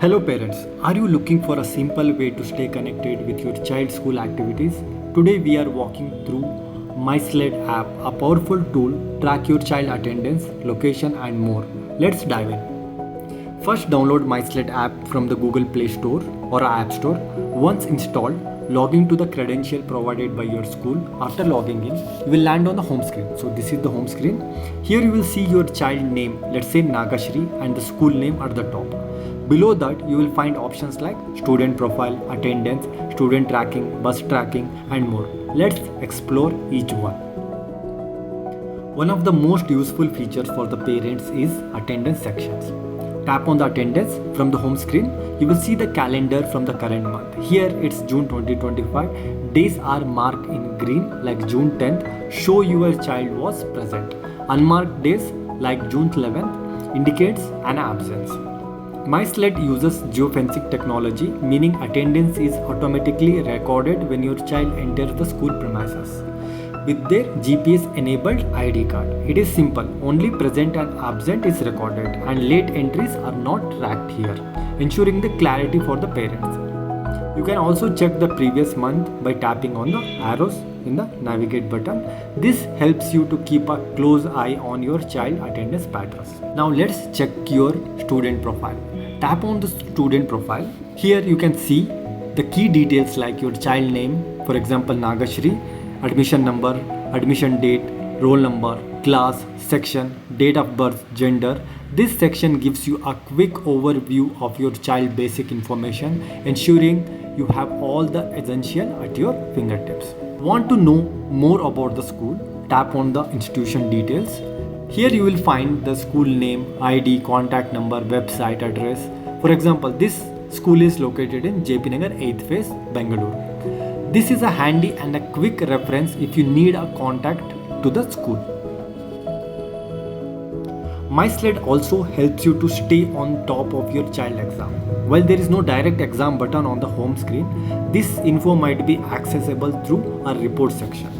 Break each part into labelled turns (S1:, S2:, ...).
S1: Hello parents, are you looking for a simple way to stay connected with your child's school activities? Today we are walking through My SLED app, a powerful tool to track your child attendance, location and more. Let's dive in. First, download My SLED app from the Google Play Store or App Store. Once installed, log in to the credential provided by your school. After logging in, you will land on the home screen. So this is the home screen. Here you will see your child name, let's say Nagashri, and the school name at the top. Below that, you will find options like student profile, attendance, student tracking, bus tracking and more. Let's explore each one. One of the most useful features for the parents is attendance sections. Tap on the attendance from the home screen. You will see the calendar from the current month. Here it's June 2025. Days are marked in green like June 10th show your child was present. Unmarked days like June 11th indicates an absence. My SLED uses geofencing technology, meaning attendance is automatically recorded when your child enters the school premises with their GPS enabled ID card. It is simple, only present and absent is recorded and late entries are not tracked here, ensuring the clarity for the parents. You can also check the previous month by tapping on the arrows in the navigate button. This helps you to keep a close eye on your child attendance patterns. Now let's check your student profile. Tap on the student profile. Here you can see the key details like your child name, for example Nagashri, admission number, admission date, roll number, class, section, date of birth, gender. This section gives you a quick overview of your child basic information, ensuring you have all the essential at your fingertips. Want to know more about the school? Tap on the institution details. Here you will find the school name, ID, contact number, website address. For example, this school is located in JP Nagar 8th Phase, Bengaluru. This is a handy and a quick reference if you need a contact to the school. My SLED also helps you to stay on top of your child exam. While there is no direct exam button on the home screen, this info might be accessible through a report section,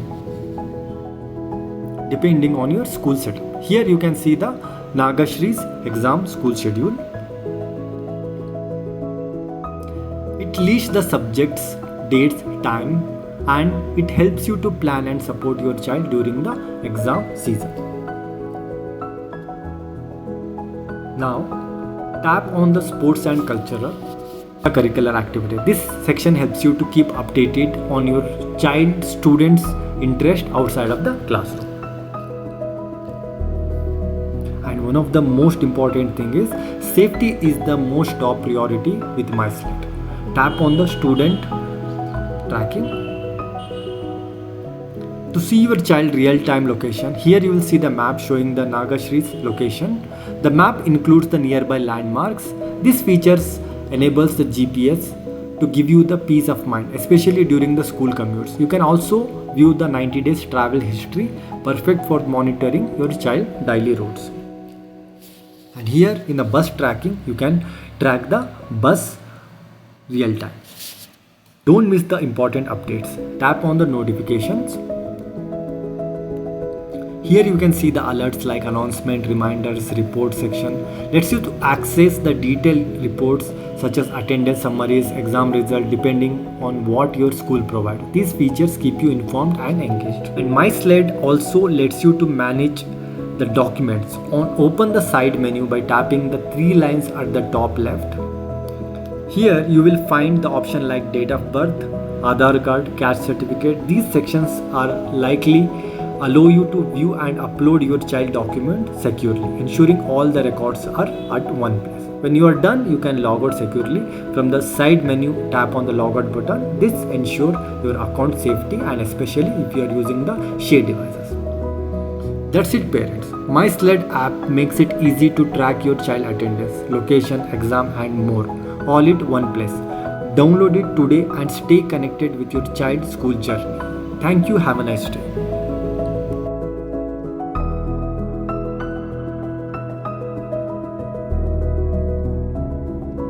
S1: depending on your school setup. Here you can see the Nagashri's exam school schedule. It lists the subjects, dates, time, and it helps you to plan and support your child during the exam season. Now, tap on the sports and cultural curricular activity. This section helps you to keep updated on your child students' interest outside of the classroom. And one of the most important thing is safety is the most top priority with My SLED. Tap on the student tracking. To see your child real-time location, here you will see the map showing the Nagashri's location. The map includes the nearby landmarks. This features enables the GPS to give you the peace of mind, especially during the school commutes. You can also view the 90 days travel history, perfect for monitoring your child daily routes. And here in the bus tracking, you can track the bus real time. Don't miss the important updates. Tap on the notifications. Here you can see the alerts like announcement, reminders, report section. Lets you to access the detailed reports such as attendance summaries, exam result, depending on what your school provides. These features keep you informed and engaged. And My SLED also lets you to manage the documents. Open the side menu by tapping the three lines at the top left. Here you will find the option like date of birth, Aadhaar card, caste certificate. These sections are likely allow you to view and upload your child document securely, ensuring all the records are at one place. When you are done, you can log out securely. From the side menu, tap on the logout button. This ensures your account safety and especially if you are using the shared devices. That's it parents. My SLED app makes it easy to track your child attendance, location, exam and more, all at one place. Download it today and stay connected with your child's school journey. Thank you. Have a nice day.